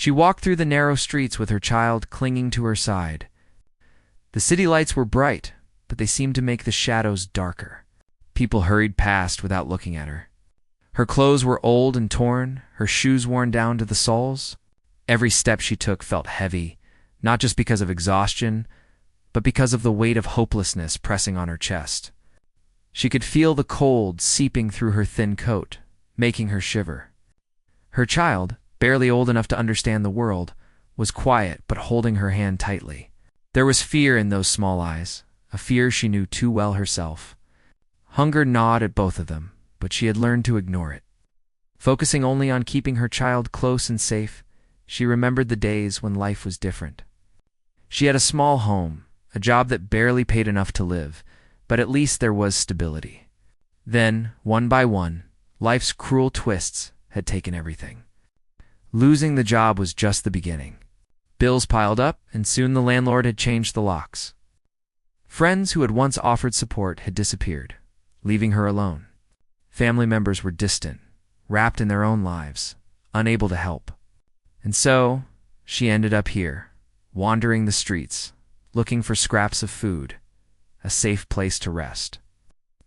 She walked through the narrow streets with her child clinging to her side. The city lights were bright, but they seemed to make the shadows darker. People hurried past without looking at her. Her clothes were old and torn, her shoes worn down to the soles. Every step she took felt heavy, not just because of exhaustion, but because of the weight of hopelessness pressing on her chest. She could feel the cold seeping through her thin coat, making her shiver. Her child, barely old enough to understand the world, was quiet but holding her hand tightly. There was fear in those small eyes, a fear she knew too well herself. Hunger gnawed at both of them, but she had learned to ignore it. Focusing only on keeping her child close and safe, she remembered the days when life was different. She had a small home, a job that barely paid enough to live, but at least there was stability. Then, one by one, life's cruel twists had taken everything. Losing the job was just the beginning. Bills piled up, and soon the landlord had changed the locks. Friends who had once offered support had disappeared, leaving her alone. Family members were distant, wrapped in their own lives, unable to help. And so, she ended up here, wandering the streets, looking for scraps of food, a safe place to rest.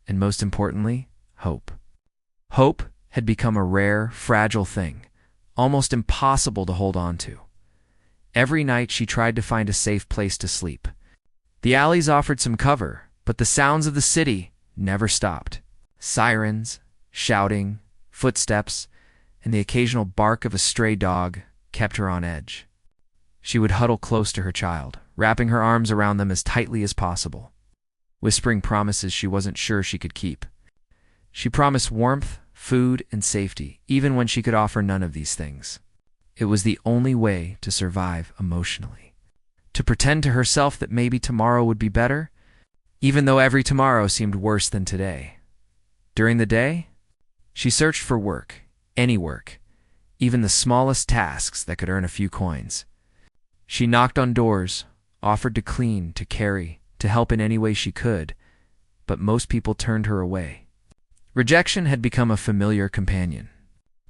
And most importantly, hope. Hope had become a rare, fragile thing, almost impossible to hold on to. Every night she tried to find a safe place to sleep. The alleys offered some cover, but the sounds of the city never stopped. Sirens, shouting, footsteps, and the occasional bark of a stray dog kept her on edge. She would huddle close to her child, wrapping her arms around them as tightly as possible, whispering promises she wasn't sure she could keep. She promised warmth, food, and safety, even when she could offer none of these things. It was the only way to survive emotionally. To pretend to herself that maybe tomorrow would be better, even though every tomorrow seemed worse than today. During the day, she searched for work, any work, even the smallest tasks that could earn a few coins. She knocked on doors, offered to clean, to carry, to help in any way she could, but most people turned her away. Rejection had become a familiar companion.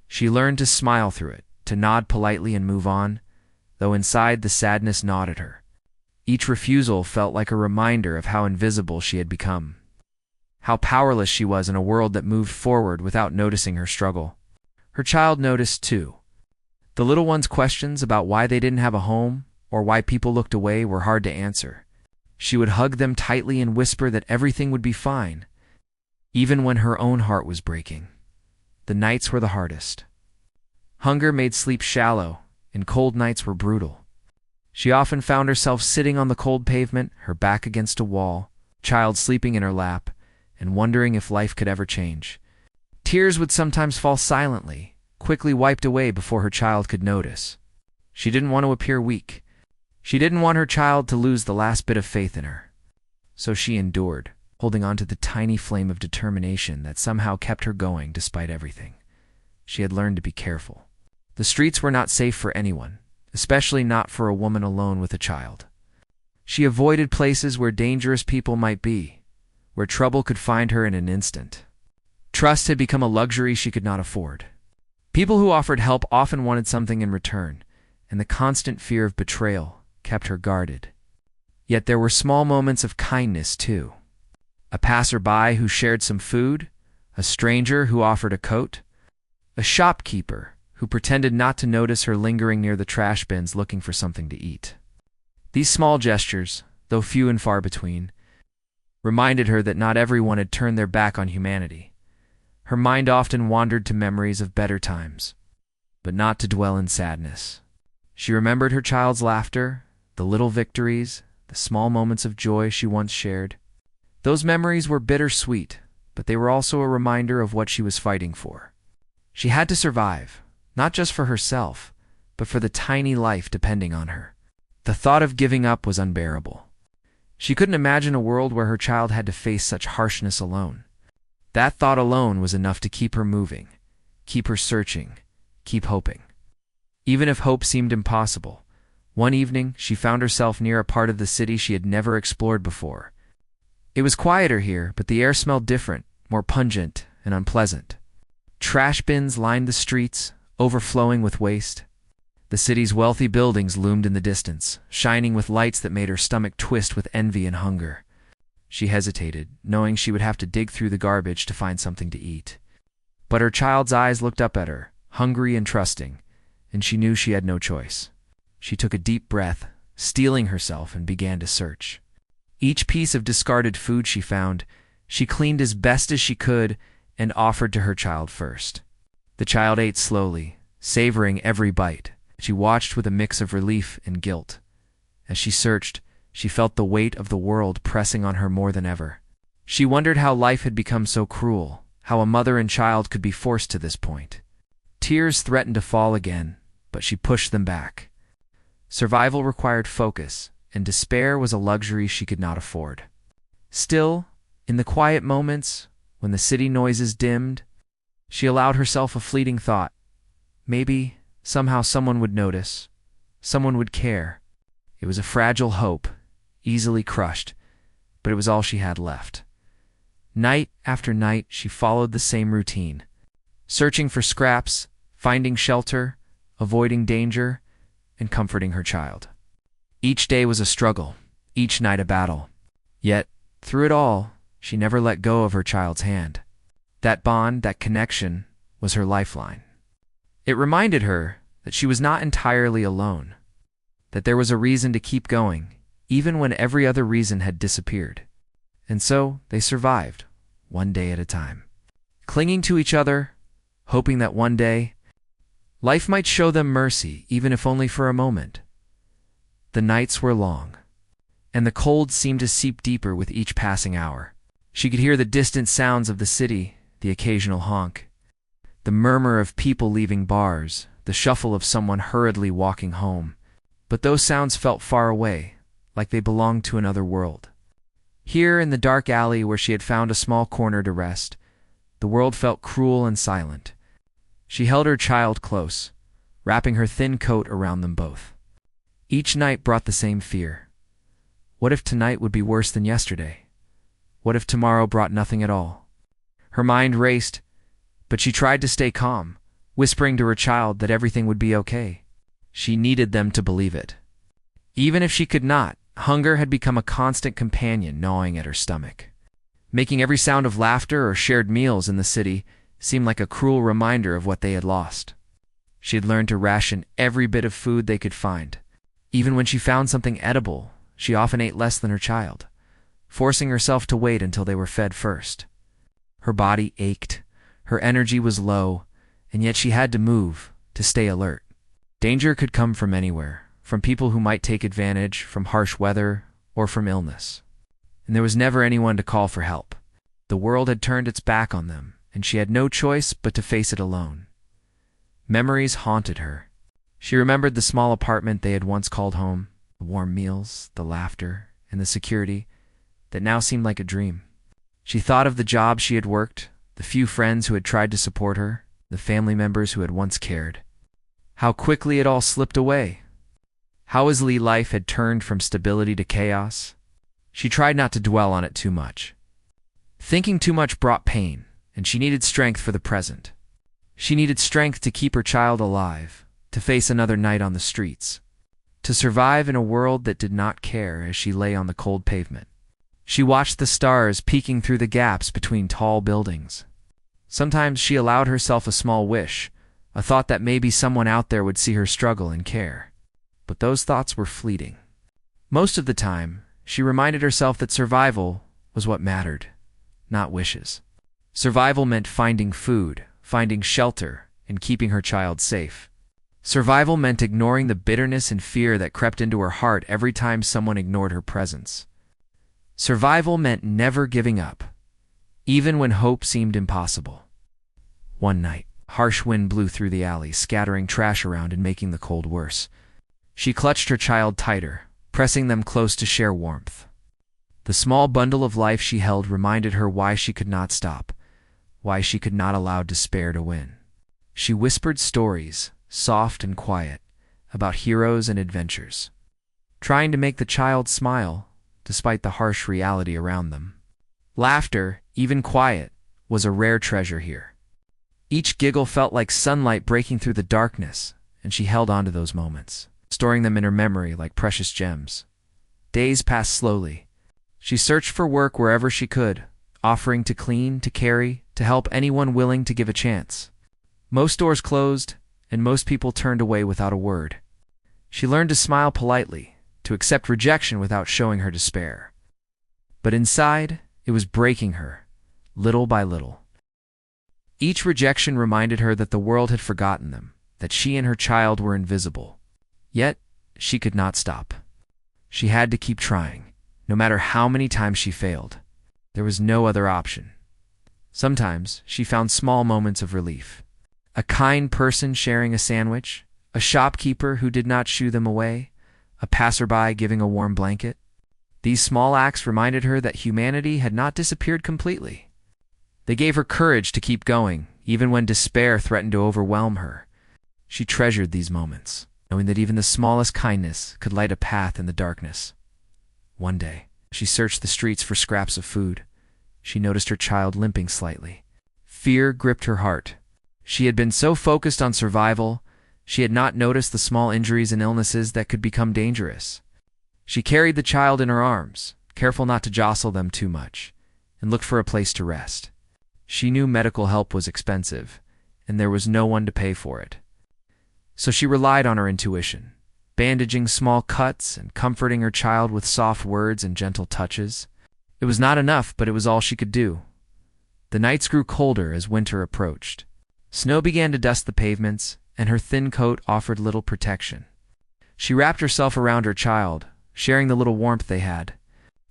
She learned to smile through it, to nod politely and move on, though inside the sadness gnawed at her. Each refusal felt like a reminder of how invisible she had become, how powerless she was in a world that moved forward without noticing her struggle. Her child noticed, too. The little one's questions about why they didn't have a home or why people looked away were hard to answer. She would hug them tightly and whisper that everything would be fine, even when her own heart was breaking. The nights were the hardest. Hunger made sleep shallow, and cold nights were brutal. She often found herself sitting on the cold pavement, her back against a wall, child sleeping in her lap, and wondering if life could ever change. Tears would sometimes fall silently, quickly wiped away before her child could notice. She didn't want to appear weak. She didn't want her child to lose the last bit of faith in her. So she endured, holding on to the tiny flame of determination that somehow kept her going despite everything. She had learned to be careful. The streets were not safe for anyone, especially not for a woman alone with a child. She avoided places where dangerous people might be, where trouble could find her in an instant. Trust had become a luxury she could not afford. People who offered help often wanted something in return, and the constant fear of betrayal kept her guarded. Yet there were small moments of kindness, too. A passerby who shared some food, a stranger who offered a coat, a shopkeeper who pretended not to notice her lingering near the trash bins looking for something to eat. These small gestures, though few and far between, reminded her that not everyone had turned their back on humanity. Her mind often wandered to memories of better times, but not to dwell in sadness. She remembered her child's laughter, the little victories, the small moments of joy she once shared. Those memories were bittersweet, but they were also a reminder of what she was fighting for. She had to survive, not just for herself, but for the tiny life depending on her. The thought of giving up was unbearable. She couldn't imagine a world where her child had to face such harshness alone. That thought alone was enough to keep her moving, keep her searching, keep hoping. Even if hope seemed impossible, one evening she found herself near a part of the city she had never explored before. It was quieter here, but the air smelled different, more pungent and unpleasant. Trash bins lined the streets, overflowing with waste. The city's wealthy buildings loomed in the distance, shining with lights that made her stomach twist with envy and hunger. She hesitated, knowing she would have to dig through the garbage to find something to eat. But her child's eyes looked up at her, hungry and trusting, and she knew she had no choice. She took a deep breath, steeling herself, and began to search. Each piece of discarded food she found, she cleaned as best as she could and offered to her child first. The child ate slowly, savoring every bite. She watched with a mix of relief and guilt. As she searched, she felt the weight of the world pressing on her more than ever. She wondered how life had become so cruel, how a mother and child could be forced to this point. Tears threatened to fall again, but she pushed them back. Survival required focus, and despair was a luxury she could not afford. Still, in the quiet moments, when the city noises dimmed, she allowed herself a fleeting thought. Maybe, somehow someone would notice. Someone would care. It was a fragile hope, easily crushed, but it was all she had left. Night after night, she followed the same routine, searching for scraps, finding shelter, avoiding danger, and comforting her child. Each day was a struggle, each night a battle. Yet, through it all, she never let go of her child's hand. That bond, that connection, was her lifeline. It reminded her that she was not entirely alone, that there was a reason to keep going, even when every other reason had disappeared. And so they survived, one day at a time, clinging to each other, hoping that one day life might show them mercy, even if only for a moment. The nights were long, and the cold seemed to seep deeper with each passing hour. She could hear the distant sounds of the city, the occasional honk, the murmur of people leaving bars, the shuffle of someone hurriedly walking home. But those sounds felt far away, like they belonged to another world. Here, in the dark alley where she had found a small corner to rest, the world felt cruel and silent. She held her child close, wrapping her thin coat around them both. Each night brought the same fear. What if tonight would be worse than yesterday? What if tomorrow brought nothing at all? Her mind raced, but she tried to stay calm, whispering to her child that everything would be okay. She needed them to believe it. Even if she could not, hunger had become a constant companion gnawing at her stomach, making every sound of laughter or shared meals in the city seem like a cruel reminder of what they had lost. She had learned to ration every bit of food they could find. Even when she found something edible, she often ate less than her child, forcing herself to wait until they were fed first. Her body ached, her energy was low, and yet she had to move, to stay alert. Danger could come from anywhere, from people who might take advantage, from harsh weather, or from illness. And there was never anyone to call for help. The world had turned its back on them, and she had no choice but to face it alone. Memories haunted her. She remembered the small apartment they had once called home, the warm meals, the laughter, and the security that now seemed like a dream. She thought of the jobs she had worked, the few friends who had tried to support her, the family members who had once cared. How quickly it all slipped away. How easily life had turned from stability to chaos. She tried not to dwell on it too much. Thinking too much brought pain, and she needed strength for the present. She needed strength to keep her child alive, to face another night on the streets, to survive in a world that did not care as she lay on the cold pavement. She watched the stars peeking through the gaps between tall buildings. Sometimes she allowed herself a small wish, a thought that maybe someone out there would see her struggle and care. But those thoughts were fleeting. Most of the time, she reminded herself that survival was what mattered, not wishes. Survival meant finding food, finding shelter, and keeping her child safe. Survival meant ignoring the bitterness and fear that crept into her heart every time someone ignored her presence. Survival meant never giving up, even when hope seemed impossible. One night, harsh wind blew through the alley, scattering trash around and making the cold worse. She clutched her child tighter, pressing them close to share warmth. The small bundle of life she held reminded her why she could not stop, why she could not allow despair to win. She whispered stories, soft and quiet, about heroes and adventures, trying to make the child smile despite the harsh reality around them. Laughter, even quiet, was a rare treasure here. Each giggle felt like sunlight breaking through the darkness, and she held on to those moments, storing them in her memory like precious gems. Days passed slowly. She searched for work wherever she could, offering to clean, to carry, to help anyone willing to give a chance. Most doors closed, and most people turned away without a word. She learned to smile politely, to accept rejection without showing her despair. But inside, it was breaking her, little by little. Each rejection reminded her that the world had forgotten them, that she and her child were invisible. Yet, she could not stop. She had to keep trying, no matter how many times she failed. There was no other option. Sometimes, she found small moments of relief. A kind person sharing a sandwich, a shopkeeper who did not shoo them away, a passerby giving a warm blanket. These small acts reminded her that humanity had not disappeared completely. They gave her courage to keep going, even when despair threatened to overwhelm her. She treasured these moments, knowing that even the smallest kindness could light a path in the darkness. One day, she searched the streets for scraps of food. She noticed her child limping slightly. Fear gripped her heart. She had been so focused on survival, she had not noticed the small injuries and illnesses that could become dangerous. She carried the child in her arms, careful not to jostle them too much, and looked for a place to rest. She knew medical help was expensive, and there was no one to pay for it. So she relied on her intuition, bandaging small cuts and comforting her child with soft words and gentle touches. It was not enough, but it was all she could do. The nights grew colder as winter approached. Snow began to dust the pavements, and her thin coat offered little protection. She wrapped herself around her child, sharing the little warmth they had.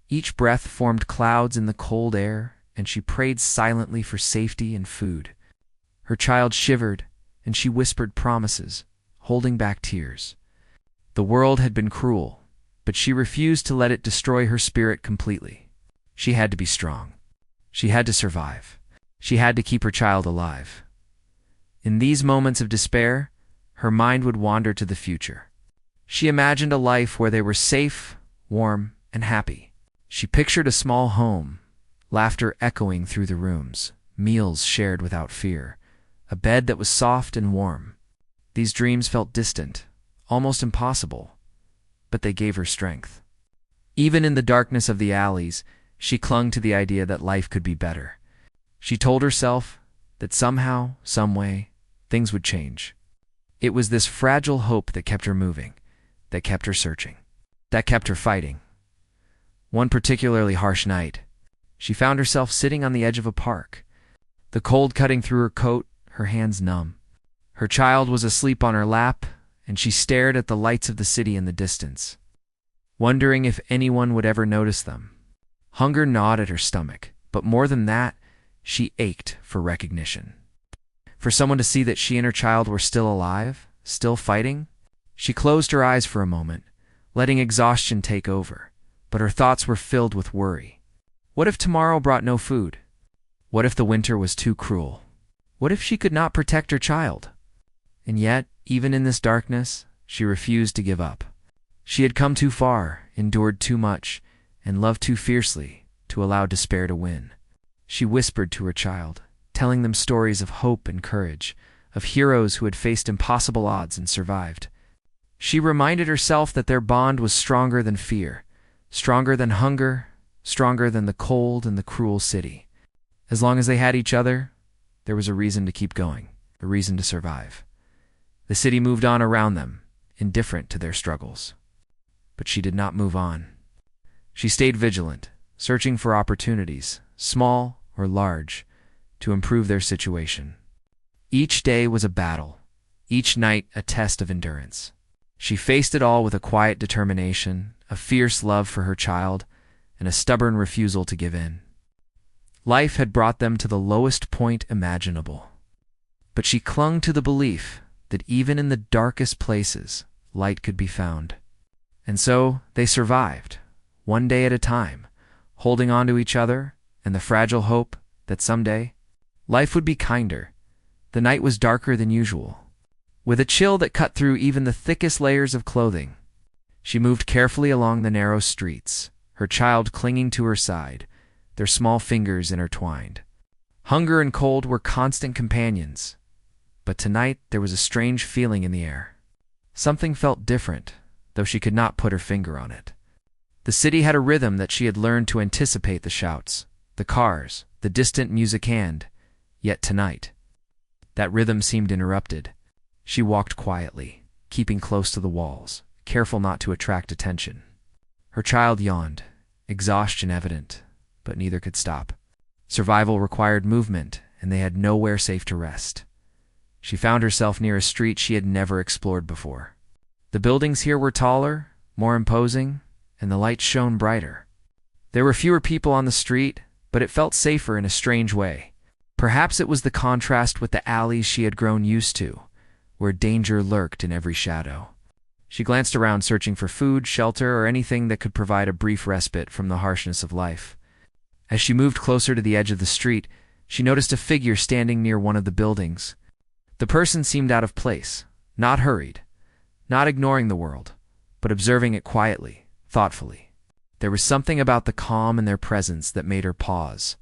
Each breath formed clouds in the cold air, and she prayed silently for safety and food. Her child shivered, and she whispered promises, holding back tears. The world had been cruel, but she refused to let it destroy her spirit completely. She had to be strong. She had to survive. She had to keep her child alive. In these moments of despair, her mind would wander to the future. She imagined a life where they were safe, warm, and happy. She pictured a small home, laughter echoing through the rooms, meals shared without fear, a bed that was soft and warm. These dreams felt distant, almost impossible, but they gave her strength. Even in the darkness of the alleys, she clung to the idea that life could be better. She told herself that somehow, some way, things would change. It was this fragile hope that kept her moving, that kept her searching, that kept her fighting. One particularly harsh night, she found herself sitting on the edge of a park, the cold cutting through her coat, her hands numb. Her child was asleep on her lap, and she stared at the lights of the city in the distance, wondering if anyone would ever notice them. Hunger gnawed at her stomach, but more than that, she ached for recognition. For someone to see that she and her child were still alive, still fighting. She closed her eyes for a moment, letting exhaustion take over, but her thoughts were filled with worry. What if tomorrow brought no food? What if the winter was too cruel? What if she could not protect her child? And yet, even in this darkness, she refused to give up. She had come too far, endured too much, and loved too fiercely to allow despair to win. She whispered to her child, telling them stories of hope and courage, of heroes who had faced impossible odds and survived. She reminded herself that their bond was stronger than fear, stronger than hunger, stronger than the cold and the cruel city. As long as they had each other, there was a reason to keep going, a reason to survive. The city moved on around them, indifferent to their struggles. But she did not move on. She stayed vigilant, searching for opportunities, small or large, to improve their situation. Each day was a battle, each night a test of endurance. She faced it all with a quiet determination, a fierce love for her child, and a stubborn refusal to give in. Life had brought them to the lowest point imaginable. But she clung to the belief that even in the darkest places, light could be found. And so they survived, one day at a time, holding on to each other and the fragile hope that someday life would be kinder. The night was darker than usual, with a chill that cut through even the thickest layers of clothing. She moved carefully along the narrow streets, her child clinging to her side, their small fingers intertwined. Hunger and cold were constant companions, but tonight there was a strange feeling in the air, Something felt different, though she could not put her finger on it. The city had a rhythm that she had learned to anticipate: the shouts, the cars, the distant music, and yet tonight, that rhythm seemed interrupted. She walked quietly, keeping close to the walls, careful not to attract attention. Her child yawned, exhaustion evident, but neither could stop. Survival required movement, and they had nowhere safe to rest. She found herself near a street she had never explored before. The buildings here were taller, more imposing, and the lights shone brighter. There were fewer people on the street, but it felt safer in a strange way. Perhaps it was the contrast with the alleys she had grown used to, where danger lurked in every shadow. She glanced around, searching for food, shelter, or anything that could provide a brief respite from the harshness of life. As she moved closer to the edge of the street, she noticed a figure standing near one of the buildings. The person seemed out of place, not hurried, not ignoring the world, but observing it quietly, thoughtfully. There was something about the calm in their presence that made her pause.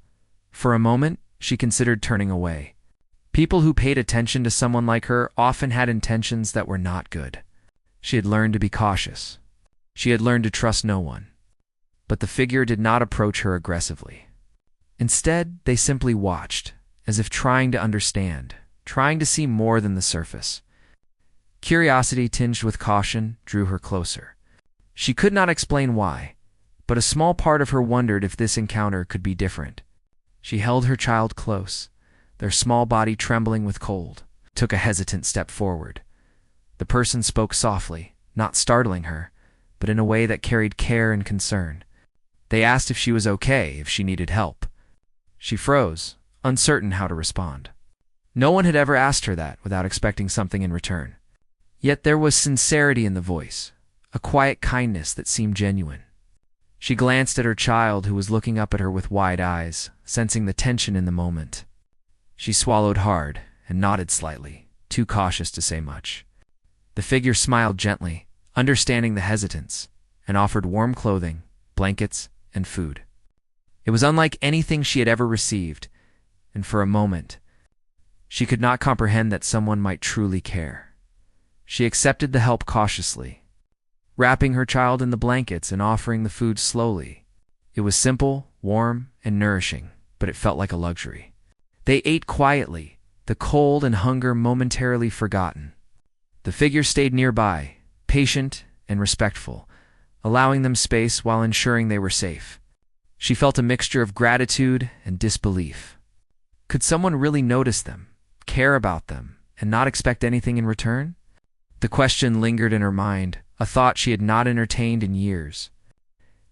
For a moment, she considered turning away. People who paid attention to someone like her often had intentions that were not good. She had learned to be cautious. She had learned to trust no one. But the figure did not approach her aggressively. Instead, they simply watched, as if trying to understand, trying to see more than the surface. Curiosity tinged with caution drew her closer. She could not explain why, but a small part of her wondered if this encounter could be different. She held her child close, their small body trembling with cold, took a hesitant step forward. The person spoke softly, not startling her, but in a way that carried care and concern. They asked if she was okay, if she needed help. She froze, uncertain how to respond. No one had ever asked her that without expecting something in return. Yet there was sincerity in the voice, a quiet kindness that seemed genuine. She glanced at her child, who was looking up at her with wide eyes, sensing the tension in the moment. She swallowed hard and nodded slightly, too cautious to say much. The figure smiled gently, understanding the hesitance, and offered warm clothing, blankets, and food. It was unlike anything she had ever received, and for a moment, she could not comprehend that someone might truly care. She accepted the help cautiously, wrapping her child in the blankets and offering the food slowly. It was simple, warm, and nourishing, but it felt like a luxury. They ate quietly, the cold and hunger momentarily forgotten. The figure stayed nearby, patient and respectful, allowing them space while ensuring they were safe. She felt a mixture of gratitude and disbelief. Could someone really notice them, care about them, and not expect anything in return? The question lingered in her mind, a thought she had not entertained in years.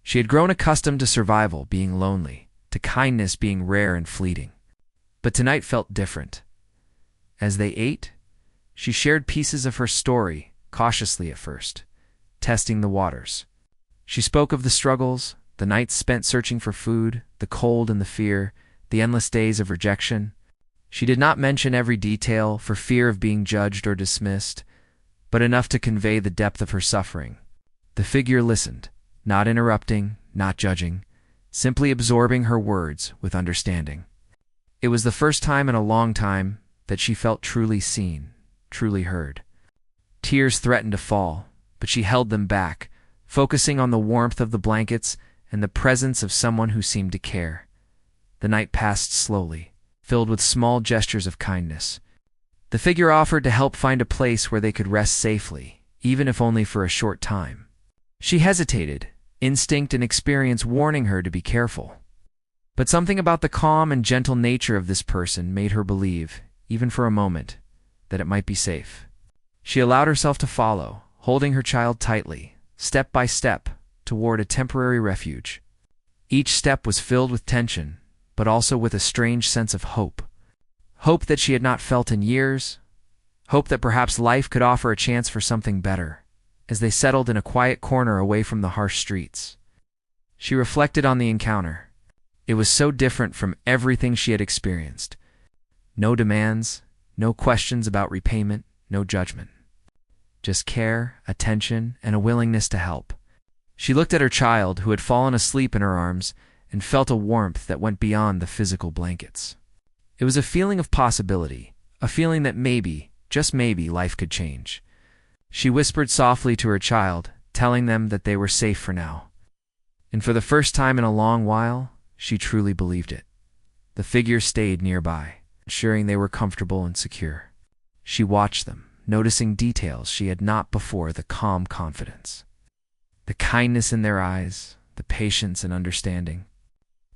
She had grown accustomed to survival being lonely, to kindness being rare and fleeting. But tonight felt different. As they ate, she shared pieces of her story, cautiously at first, testing the waters. She spoke of the struggles, the nights spent searching for food, the cold and the fear, the endless days of rejection. She did not mention every detail for fear of being judged or dismissed, but enough to convey the depth of her suffering. The figure listened, not interrupting, not judging, simply absorbing her words with understanding. It was the first time in a long time that she felt truly seen, truly heard. Tears threatened to fall, but she held them back, focusing on the warmth of the blankets and the presence of someone who seemed to care. The night passed slowly, filled with small gestures of kindness. The figure offered to help find a place where they could rest safely, even if only for a short time. She hesitated, instinct and experience warning her to be careful. But something about the calm and gentle nature of this person made her believe, even for a moment, that it might be safe. She allowed herself to follow, holding her child tightly, step by step, toward a temporary refuge. Each step was filled with tension, but also with a strange sense of hope. Hope that she had not felt in years. Hope that perhaps life could offer a chance for something better. As they settled in a quiet corner away from the harsh streets, she reflected on the encounter. It was so different from everything she had experienced. No demands, no questions about repayment, no judgment. Just care, attention, and a willingness to help. She looked at her child, who had fallen asleep in her arms, and felt a warmth that went beyond the physical blankets. It was a feeling of possibility, a feeling that maybe, just maybe, life could change. She whispered softly to her child, telling them that they were safe for now. And for the first time in a long while, she truly believed it. The figure stayed nearby, ensuring they were comfortable and secure. She watched them, noticing details she had not before: the calm confidence, the kindness in their eyes, the patience and understanding.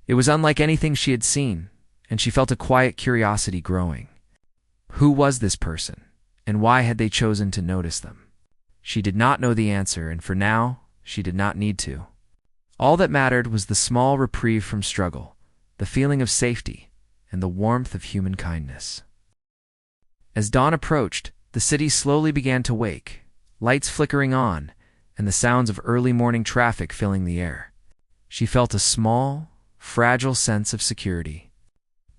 It was unlike anything she had seen, and she felt a quiet curiosity growing. Who was this person, and why had they chosen to notice them? She did not know the answer, and for now, she did not need to. All that mattered was the small reprieve from struggle, the feeling of safety, and the warmth of human kindness. As dawn approached, the city slowly began to wake, lights flickering on, and the sounds of early morning traffic filling the air. She felt a small, fragile sense of security.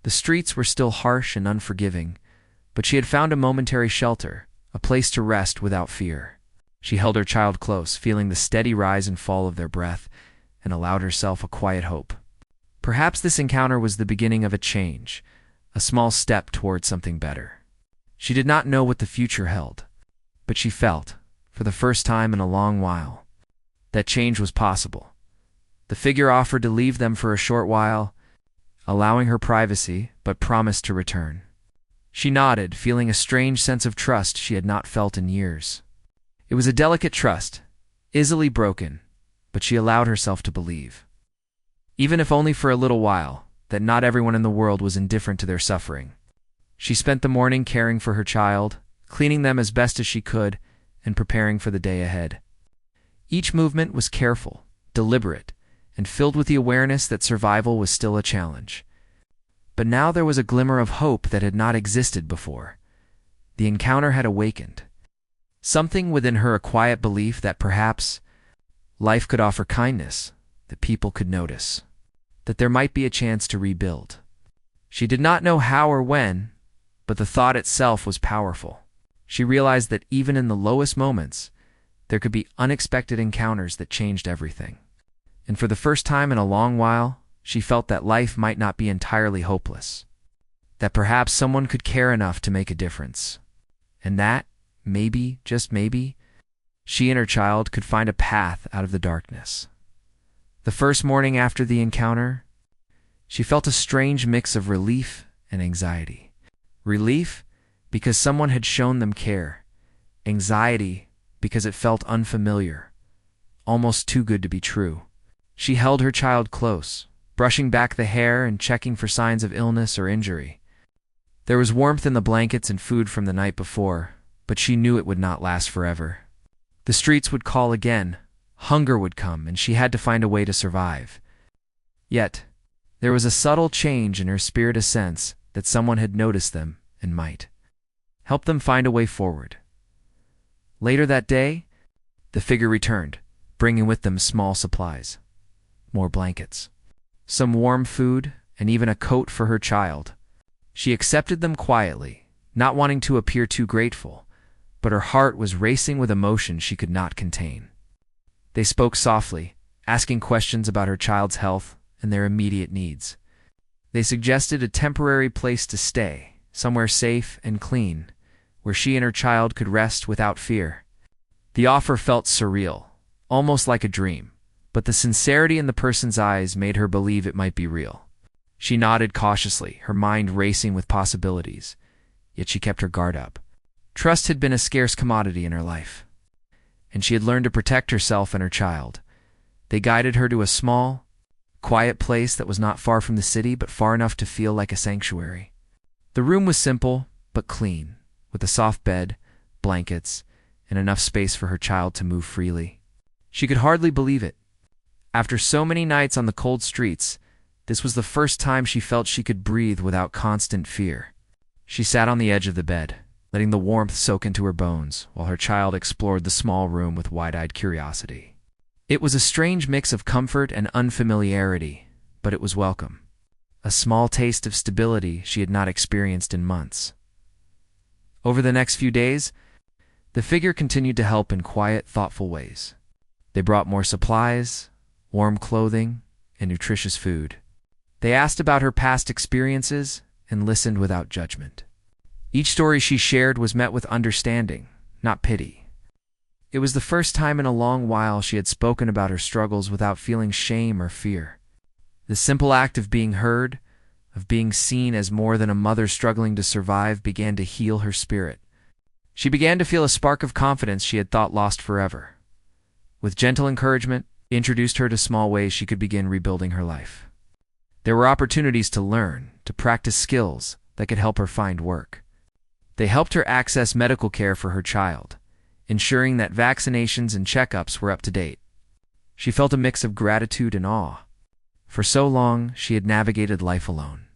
The streets were still harsh and unforgiving, but she had found a momentary shelter, a place to rest without fear. She held her child close, feeling the steady rise and fall of their breath, and allowed herself a quiet hope. Perhaps this encounter was the beginning of a change, a small step toward something better. She did not know what the future held, but she felt, for the first time in a long while, that change was possible. The figure offered to leave them for a short while, allowing her privacy, but promised to return. She nodded, feeling a strange sense of trust she had not felt in years. It was a delicate trust, easily broken, but she allowed herself to believe, even if only for a little while, that not everyone in the world was indifferent to their suffering. She spent the morning caring for her child, cleaning them as best as she could, and preparing for the day ahead. Each movement was careful, deliberate, and filled with the awareness that survival was still a challenge. But now there was a glimmer of hope that had not existed before. The encounter had awakened something within her, a quiet belief that perhaps life could offer kindness, that people could notice, that there might be a chance to rebuild. She did not know how or when, but the thought itself was powerful. She realized that even in the lowest moments, there could be unexpected encounters that changed everything. And for the first time in a long while, she felt that life might not be entirely hopeless, that perhaps someone could care enough to make a difference, and that, maybe, just maybe, she and her child could find a path out of the darkness. The first morning after the encounter, she felt a strange mix of relief and anxiety. Relief because someone had shown them care. Anxiety because it felt unfamiliar, almost too good to be true. She held her child close, brushing back the hair and checking for signs of illness or injury. There was warmth in the blankets and food from the night before, but she knew it would not last forever. The streets would call again, hunger would come, and she had to find a way to survive. Yet, there was a subtle change in her spirit, a sense that someone had noticed them and might help them find a way forward. Later that day, the figure returned, bringing with them small supplies, more blankets, some warm food, and even a coat for her child. She accepted them quietly, not wanting to appear too grateful, but her heart was racing with emotion she could not contain. They spoke softly, asking questions about her child's health and their immediate needs. They suggested a temporary place to stay, somewhere safe and clean, where she and her child could rest without fear. The offer felt surreal, almost like a dream, but the sincerity in the person's eyes made her believe it might be real. She nodded cautiously, her mind racing with possibilities, yet she kept her guard up. Trust had been a scarce commodity in her life, and she had learned to protect herself and her child. They guided her to a small, quiet place that was not far from the city, but far enough to feel like a sanctuary. The room was simple, but clean, with a soft bed, blankets, and enough space for her child to move freely. She could hardly believe it. After so many nights on the cold streets, this was the first time she felt she could breathe without constant fear. She sat on the edge of the bed, letting the warmth soak into her bones, while her child explored the small room with wide-eyed curiosity. It was a strange mix of comfort and unfamiliarity, but it was welcome. A small taste of stability she had not experienced in months. Over the next few days, the figure continued to help in quiet, thoughtful ways. They brought more supplies, warm clothing, and nutritious food. They asked about her past experiences and listened without judgment. Each story she shared was met with understanding, not pity. It was the first time in a long while she had spoken about her struggles without feeling shame or fear. The simple act of being heard, of being seen as more than a mother struggling to survive, began to heal her spirit. She began to feel a spark of confidence she had thought lost forever. With gentle encouragement, he introduced her to small ways she could begin rebuilding her life. There were opportunities to learn, to practice skills that could help her find work. They helped her access medical care for her child, ensuring that vaccinations and checkups were up to date. She felt a mix of gratitude and awe. For so long, she had navigated life alone.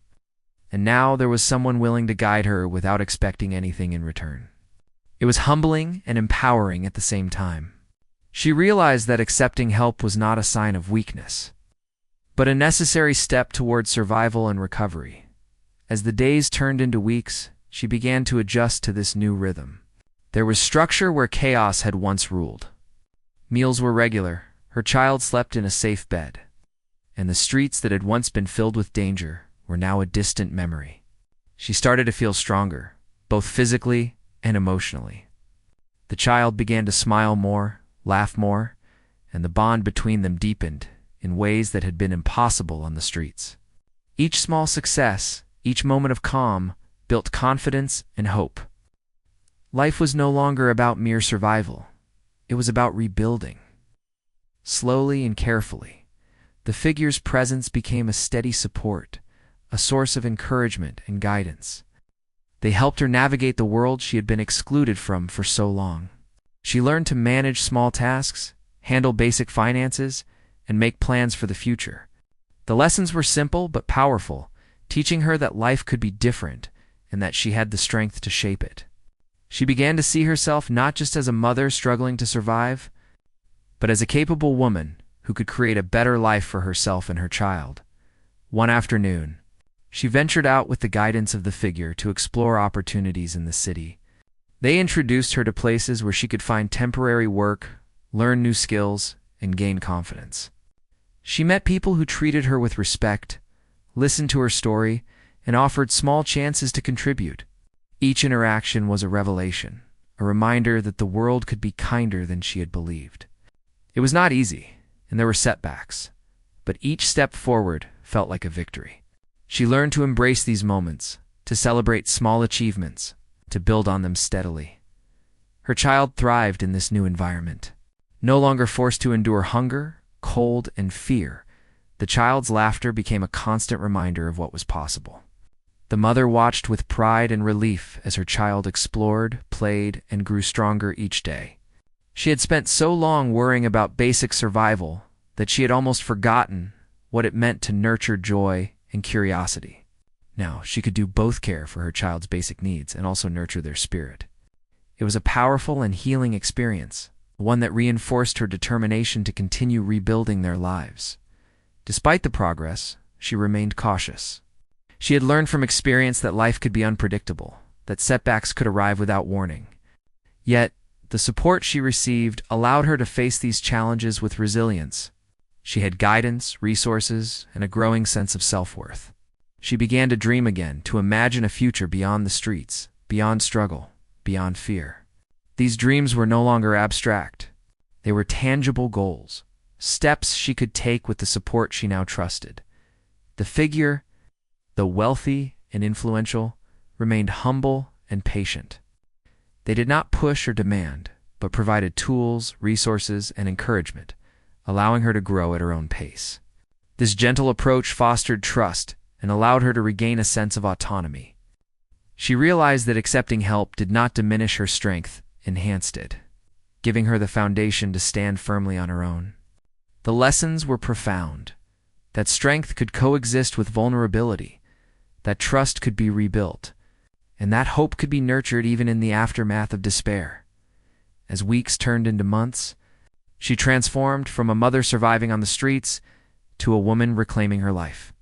And now there was someone willing to guide her without expecting anything in return. It was humbling and empowering at the same time. She realized that accepting help was not a sign of weakness, but a necessary step toward survival and recovery. As the days turned into weeks, she began to adjust to this new rhythm. There was structure where chaos had once ruled. Meals were regular, her child slept in a safe bed, and the streets that had once been filled with danger were now a distant memory. She started to feel stronger, both physically and emotionally. The child began to smile more, laugh more, and the bond between them deepened in ways that had been impossible on the streets. Each small success, each moment of calm, built confidence and hope. Life was no longer about mere survival. It was about rebuilding. Slowly and carefully, the figure's presence became a steady support, a source of encouragement and guidance. They helped her navigate the world she had been excluded from for so long. She learned to manage small tasks, handle basic finances, and make plans for the future. The lessons were simple but powerful, teaching her that life could be different and that she had the strength to shape it. She began to see herself not just as a mother struggling to survive, but as a capable woman who could create a better life for herself and her child. One afternoon, she ventured out with the guidance of the figure to explore opportunities in the city. They introduced her to places where she could find temporary work, learn new skills, and gain confidence. She met people who treated her with respect, listened to her story, and offered small chances to contribute. Each interaction was a revelation, a reminder that the world could be kinder than she had believed. It was not easy, and there were setbacks, but each step forward felt like a victory. She learned to embrace these moments, to celebrate small achievements, to build on them steadily. Her child thrived in this new environment. No longer forced to endure hunger, cold, and fear, the child's laughter became a constant reminder of what was possible. The mother watched with pride and relief as her child explored, played, and grew stronger each day. She had spent so long worrying about basic survival that she had almost forgotten what it meant to nurture joy and curiosity. Now, she could do both, care for her child's basic needs and also nurture their spirit. It was a powerful and healing experience, one that reinforced her determination to continue rebuilding their lives. Despite the progress, she remained cautious. She had learned from experience that life could be unpredictable, that setbacks could arrive without warning. Yet, the support she received allowed her to face these challenges with resilience. She had guidance, resources, and a growing sense of self-worth. She began to dream again, to imagine a future beyond the streets, beyond struggle, beyond fear. These dreams were no longer abstract. They were tangible goals, steps she could take with the support she now trusted. The figure, though wealthy and influential, remained humble and patient. They did not push or demand, but provided tools, resources, and encouragement, allowing her to grow at her own pace. This gentle approach fostered trust and allowed her to regain a sense of autonomy. She realized that accepting help did not diminish her strength, enhanced it, giving her the foundation to stand firmly on her own. The lessons were profound, that strength could coexist with vulnerability, that trust could be rebuilt, and that hope could be nurtured even in the aftermath of despair. As weeks turned into months, she transformed from a mother surviving on the streets to a woman reclaiming her life.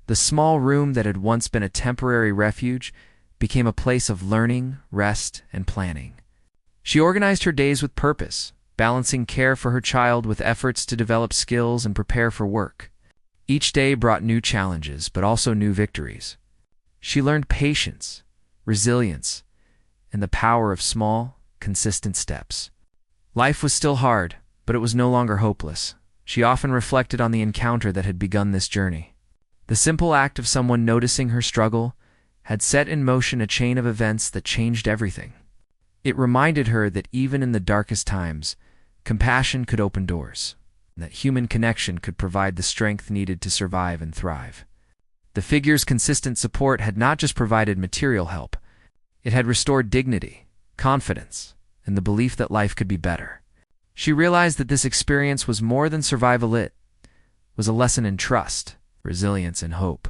The small room that had once been a temporary refuge became a place of learning, rest, and planning. She organized her days with purpose, balancing care for her child with efforts to develop skills and prepare for work. Each day brought new challenges, but also new victories. She learned patience, resilience, and the power of small, consistent steps. Life was still hard, but it was no longer hopeless. She often reflected on the encounter that had begun this journey. The simple act of someone noticing her struggle had set in motion a chain of events that changed everything. It reminded her that even in the darkest times, compassion could open doors, and that human connection could provide the strength needed to survive and thrive. The figure's consistent support had not just provided material help, it had restored dignity, confidence, and the belief that life could be better. She realized that this experience was more than survival, it was a lesson in trust, resilience, and hope.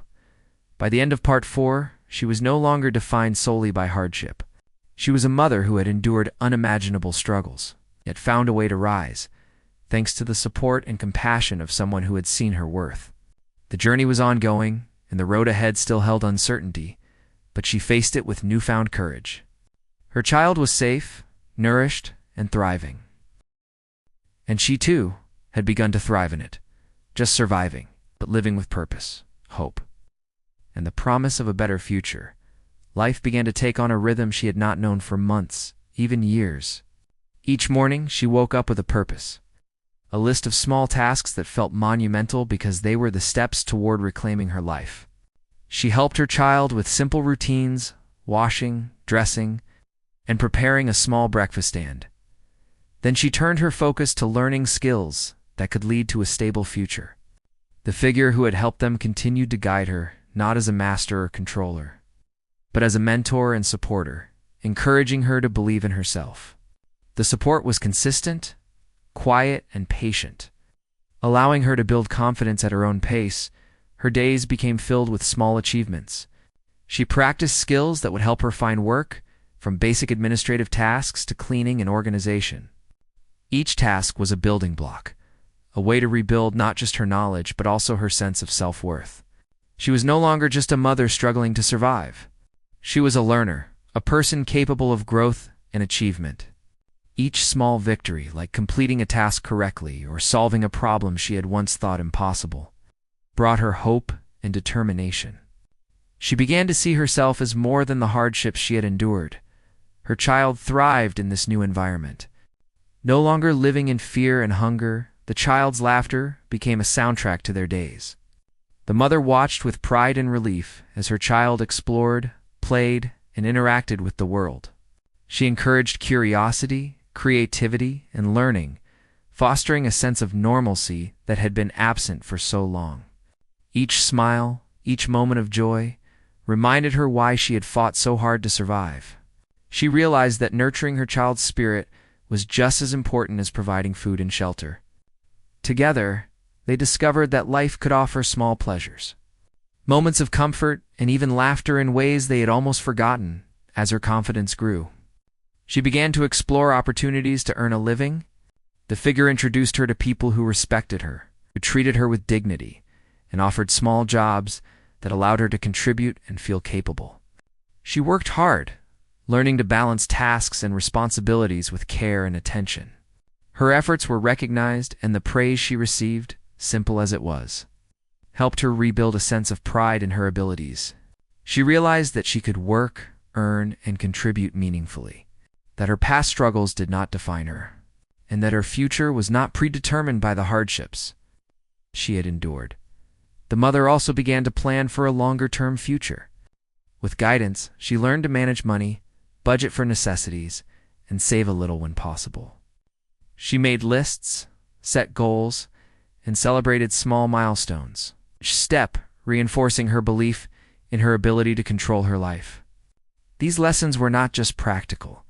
By the end of Part 4, she was no longer defined solely by hardship. She was a mother who had endured unimaginable struggles, yet found a way to rise, thanks to the support and compassion of someone who had seen her worth. The journey was ongoing, and the road ahead still held uncertainty, but she faced it with newfound courage. Her child was safe, nourished, and thriving. And she, too, had begun to thrive in it, just surviving, but living with purpose, hope, and the promise of a better future. Life began to take on a rhythm she had not known for months, even years. Each morning, she woke up with a purpose, a list of small tasks that felt monumental because they were the steps toward reclaiming her life. She helped her child with simple routines, washing, dressing, and preparing a small breakfast stand. Then she turned her focus to learning skills that could lead to a stable future. The figure who had helped them continued to guide her, not as a master or controller, but as a mentor and supporter, encouraging her to believe in herself. The support was consistent, quiet, and patient. Allowing her to build confidence at her own pace, her days became filled with small achievements. She practiced skills that would help her find work, from basic administrative tasks to cleaning and organization. Each task was a building block, a way to rebuild not just her knowledge but also her sense of self-worth. She was no longer just a mother struggling to survive. She was a learner, a person capable of growth and achievement. Each small victory, like completing a task correctly or solving a problem she had once thought impossible, brought her hope and determination. She began to see herself as more than the hardships she had endured. Her child thrived in this new environment. No longer living in fear and hunger, the child's laughter became a soundtrack to their days. The mother watched with pride and relief as her child explored, played, and interacted with the world. She encouraged curiosity, creativity, and learning, fostering a sense of normalcy that had been absent for so long. Each smile, each moment of joy, reminded her why she had fought so hard to survive. She realized that nurturing her child's spirit was just as important as providing food and shelter. Together, they discovered that life could offer small pleasures, moments of comfort, and even laughter in ways they had almost forgotten. As her confidence grew, she began to explore opportunities to earn a living. The figure introduced her to people who respected her, who treated her with dignity, and offered small jobs that allowed her to contribute and feel capable. She worked hard, learning to balance tasks and responsibilities with care and attention. Her efforts were recognized, and the praise she received, simple as it was, helped her rebuild a sense of pride in her abilities. She realized that she could work, earn, and contribute meaningfully, that her past struggles did not define her, and that her future was not predetermined by the hardships she had endured. The mother also began to plan for a longer-term future. With guidance, she learned to manage money, budget for necessities, and save a little when possible. She made lists, set goals, and celebrated small milestones, each step reinforcing her belief in her ability to control her life. These lessons were not just practical.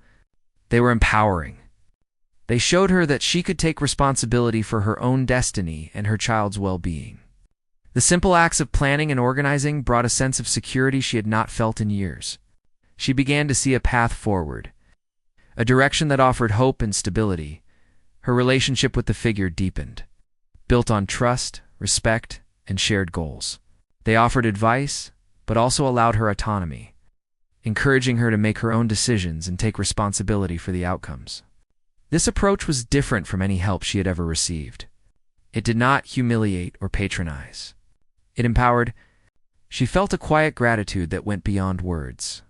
They were empowering. They showed her that she could take responsibility for her own destiny and her child's well-being. The simple acts of planning and organizing brought a sense of security she had not felt in years. She began to see a path forward, a direction that offered hope and stability. Her relationship with the figure deepened, built on trust, respect, and shared goals. They offered advice, but also allowed her autonomy, encouraging her to make her own decisions and take responsibility for the outcomes. This approach was different from any help she had ever received. It did not humiliate or patronize. It empowered. She felt a quiet gratitude that went beyond words.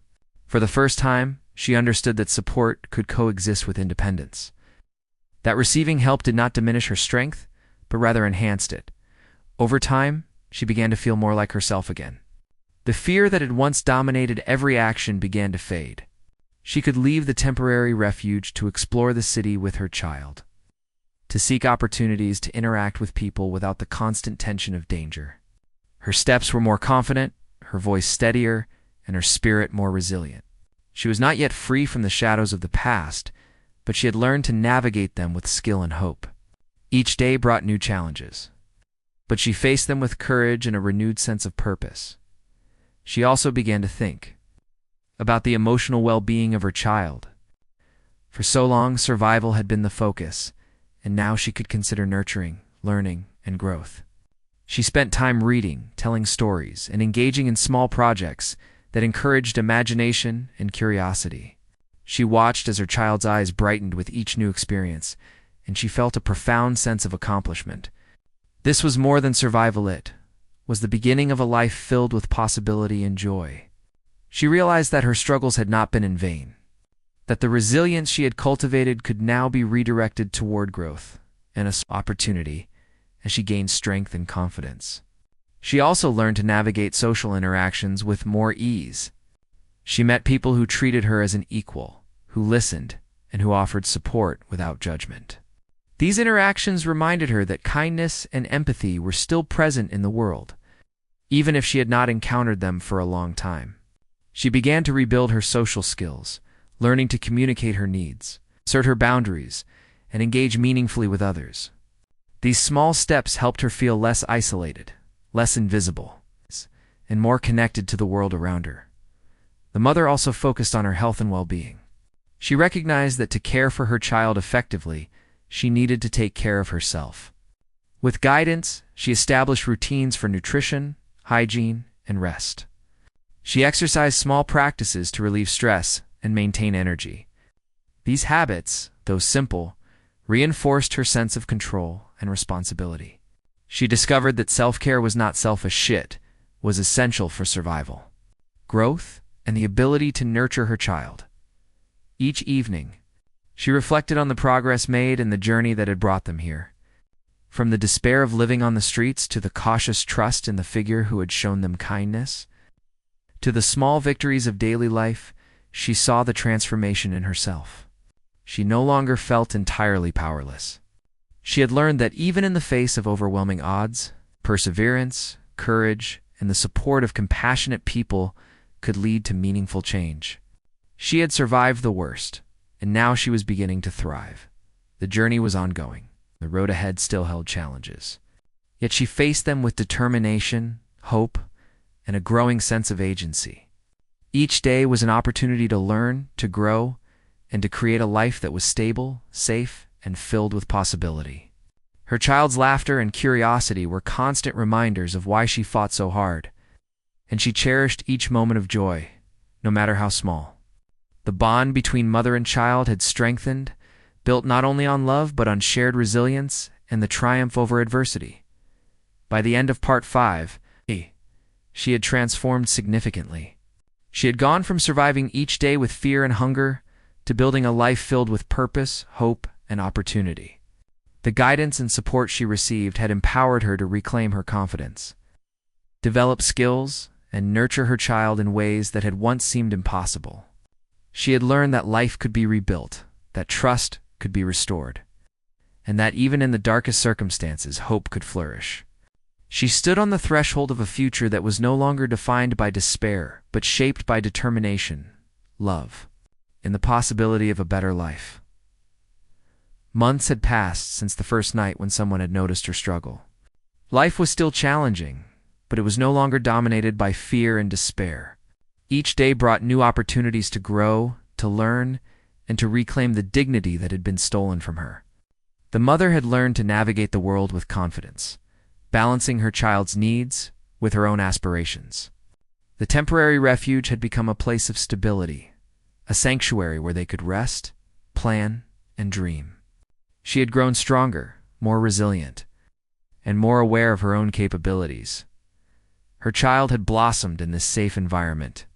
For the first time, she understood that support could coexist with independence. That receiving help did not diminish her strength, but rather enhanced it. Over time, she began to feel more like herself again. The fear that had once dominated every action began to fade. She could leave the temporary refuge to explore the city with her child, to seek opportunities to interact with people without the constant tension of danger. Her steps were more confident, her voice steadier, and her spirit more resilient. She was not yet free from the shadows of the past, but she had learned to navigate them with skill and hope. Each day brought new challenges, but she faced them with courage and a renewed sense of purpose. She also began to think about the emotional well-being of her child. For so long, survival had been the focus, and now she could consider nurturing, learning, and growth. She spent time reading, telling stories, and engaging in small projects that encouraged imagination and curiosity. She watched as her child's eyes brightened with each new experience, and she felt a profound sense of accomplishment. This was more than survival, it was the beginning of a life filled with possibility and joy. She realized that her struggles had not been in vain, that the resilience she had cultivated could now be redirected toward growth and an opportunity as she gained strength and confidence. She also learned to navigate social interactions with more ease. She met people who treated her as an equal, who listened, and who offered support without judgment. These interactions reminded her that kindness and empathy were still present in the world, even if she had not encountered them for a long time. She began to rebuild her social skills, learning to communicate her needs, assert her boundaries, and engage meaningfully with others. These small steps helped her feel less isolated, less invisible, and more connected to the world around her. The mother also focused on her health and well-being. She recognized that to care for her child effectively, she needed to take care of herself. With guidance, she established routines for nutrition, hygiene, and rest. She exercised small practices to relieve stress and maintain energy. These habits, though simple, reinforced her sense of control and responsibility. She discovered that self-care was not selfish, it was essential for survival, growth, and the ability to nurture her child. Each evening, she reflected on the progress made and the journey that had brought them here. From the despair of living on the streets to the cautious trust in the figure who had shown them kindness, to the small victories of daily life, she saw the transformation in herself. She no longer felt entirely powerless. She had learned that even in the face of overwhelming odds, perseverance, courage, and the support of compassionate people could lead to meaningful change. She had survived the worst, and now she was beginning to thrive. The journey was ongoing. The road ahead still held challenges. Yet she faced them with determination, hope, and a growing sense of agency. Each day was an opportunity to learn, to grow, and to create a life that was stable, safe, and filled with possibility. Her child's laughter and curiosity were constant reminders of why she fought so hard, and she cherished each moment of joy, no matter how small. The bond between mother and child had strengthened, built not only on love but on shared resilience and the triumph over adversity. By the end of Part 5, she had transformed significantly. She had gone from surviving each day with fear and hunger to building a life filled with purpose, hope, and opportunity. The guidance and support she received had empowered her to reclaim her confidence, develop skills, and nurture her child in ways that had once seemed impossible. She had learned that life could be rebuilt, that trust could be restored, and that even in the darkest circumstances, hope could flourish. She stood on the threshold of a future that was no longer defined by despair, but shaped by determination, love, and the possibility of a better life. Months had passed since the first night when someone had noticed her struggle. Life was still challenging, but it was no longer dominated by fear and despair. Each day brought new opportunities to grow, to learn, and to reclaim the dignity that had been stolen from her. The mother had learned to navigate the world with confidence, balancing her child's needs with her own aspirations. The temporary refuge had become a place of stability, a sanctuary where they could rest, plan, and dream. She had grown stronger, more resilient, and more aware of her own capabilities. Her child had blossomed in this safe environment.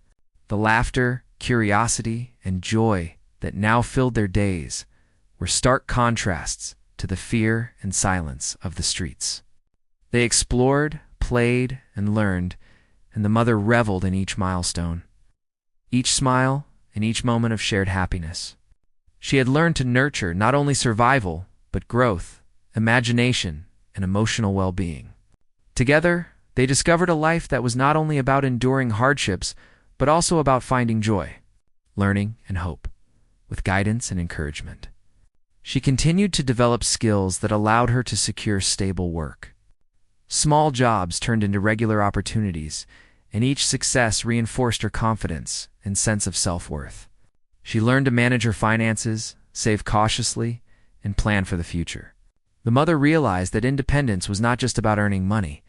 The laughter, curiosity, and joy that now filled their days were stark contrasts to the fear and silence of the streets. They explored, played, and learned, and the mother reveled in each milestone, each smile, and each moment of shared happiness. She had learned to nurture not only survival, but growth, imagination, and emotional well-being. Together, they discovered a life that was not only about enduring hardships, but also about finding joy, learning, and hope, with guidance and encouragement. She continued to develop skills that allowed her to secure stable work. Small jobs turned into regular opportunities, and each success reinforced her confidence and sense of self-worth. She learned to manage her finances, save cautiously, and plan for the future. The mother realized that independence was not just about earning money.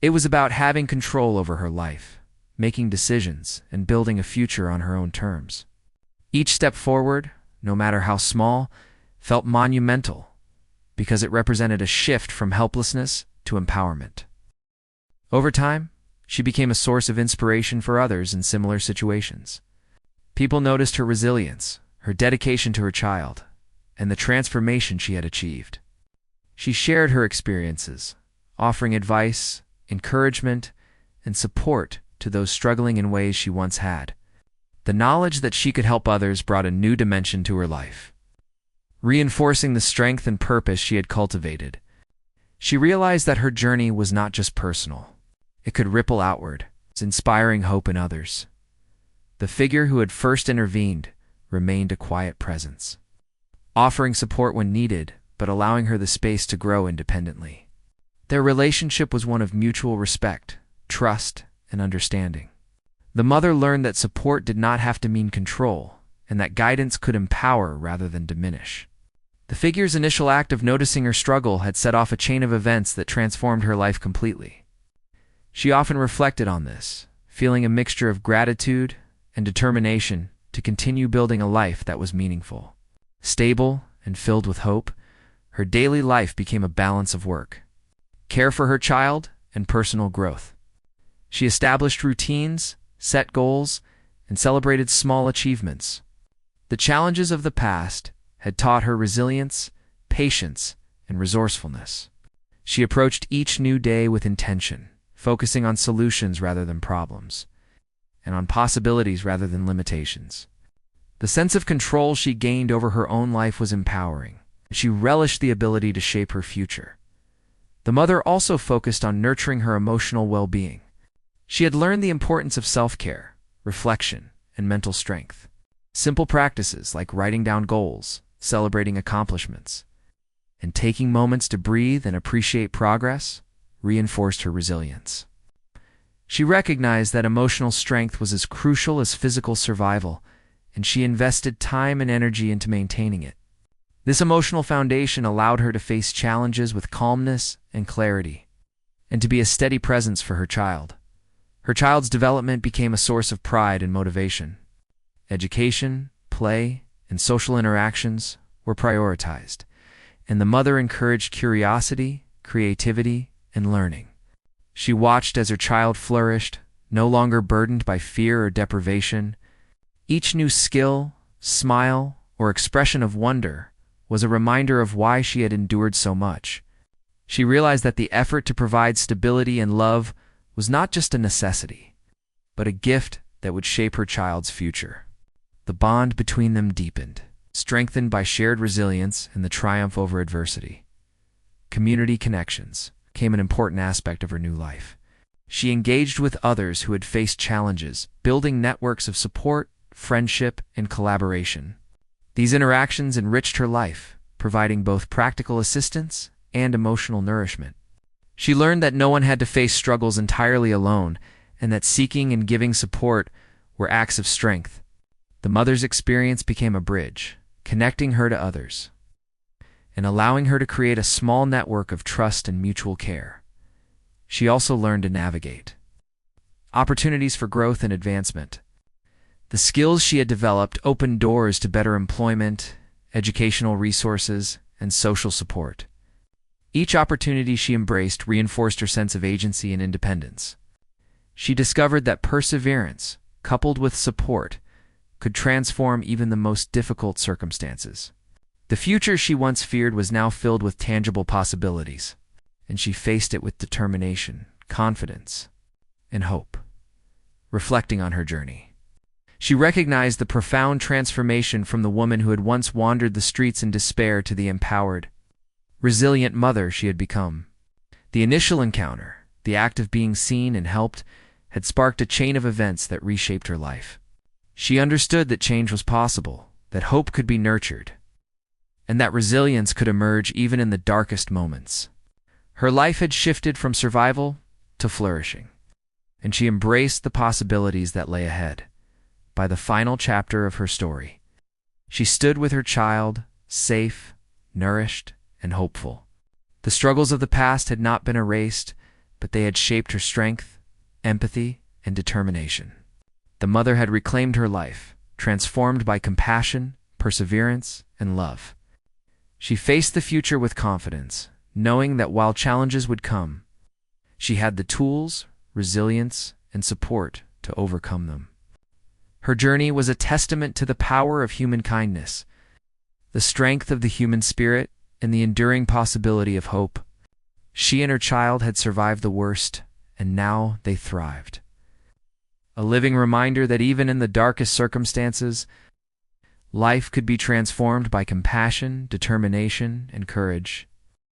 It was about having control over her life, making decisions, and building a future on her own terms. Each step forward, no matter how small, felt monumental because it represented a shift from helplessness to empowerment. Over time, she became a source of inspiration for others in similar situations. People noticed her resilience, her dedication to her child, and the transformation she had achieved. She shared her experiences, offering advice, encouragement, and support to those struggling in ways she once had. The knowledge that she could help others brought a new dimension to her life, reinforcing the strength and purpose she had cultivated. She realized that her journey was not just personal. It could ripple outward, inspiring hope in others. The figure who had first intervened remained a quiet presence, offering support when needed, but allowing her the space to grow independently. Their relationship was one of mutual respect, trust, and understanding. The mother learned that support did not have to mean control, and that guidance could empower rather than diminish. The figure's initial act of noticing her struggle had set off a chain of events that transformed her life completely. She often reflected on this, feeling a mixture of gratitude and determination to continue building a life that was meaningful. Stable and filled with hope, her daily life became a balance of work, care for her child, and personal growth. She established routines, set goals, and celebrated small achievements. The challenges of the past had taught her resilience, patience, and resourcefulness. She approached each new day with intention, focusing on solutions rather than problems, and on possibilities rather than limitations. The sense of control she gained over her own life was empowering. She relished the ability to shape her future. The mother also focused on nurturing her emotional well-being. She had learned the importance of self-care, reflection, and mental strength. Simple practices like writing down goals, celebrating accomplishments, and taking moments to breathe and appreciate progress reinforced her resilience. She recognized that emotional strength was as crucial as physical survival, and she invested time and energy into maintaining it. This emotional foundation allowed her to face challenges with calmness and clarity, and to be a steady presence for her child. Her child's development became a source of pride and motivation. Education, play, and social interactions were prioritized, and the mother encouraged curiosity, creativity, and learning. She watched as her child flourished, no longer burdened by fear or deprivation. Each new skill, smile, or expression of wonder was a reminder of why she had endured so much. She realized that the effort to provide stability and love was not just a necessity, but a gift that would shape her child's future. The bond between them deepened, strengthened by shared resilience and the triumph over adversity. Community connections became an important aspect of her new life. She engaged with others who had faced challenges, building networks of support, friendship, and collaboration. These interactions enriched her life, providing both practical assistance and emotional nourishment. She learned that no one had to face struggles entirely alone, and that seeking and giving support were acts of strength. The mother's experience became a bridge, connecting her to others, and allowing her to create a small network of trust and mutual care. She also learned to navigate opportunities for growth and advancement. The skills she had developed opened doors to better employment, educational resources, and social support. Each opportunity she embraced reinforced her sense of agency and independence. She discovered that perseverance, coupled with support, could transform even the most difficult circumstances. The future she once feared was now filled with tangible possibilities, and she faced it with determination, confidence, and hope. Reflecting on her journey, she recognized the profound transformation from the woman who had once wandered the streets in despair to the empowered, resilient mother she had become. The initial encounter, the act of being seen and helped, had sparked a chain of events that reshaped her life. She understood that change was possible, that hope could be nurtured, and that resilience could emerge even in the darkest moments. Her life had shifted from survival to flourishing, and she embraced the possibilities that lay ahead. By the final chapter of her story, she stood with her child, safe, nourished, and hopeful. The struggles of the past had not been erased, but they had shaped her strength, empathy, and determination. The mother had reclaimed her life, transformed by compassion, perseverance, and love. She faced the future with confidence, knowing that while challenges would come, she had the tools, resilience, and support to overcome them. Her journey was a testament to the power of human kindness, the strength of the human spirit, and the enduring possibility of hope. She and her child had survived the worst, and now they thrived. A living reminder that even in the darkest circumstances, life could be transformed by compassion, determination, and courage.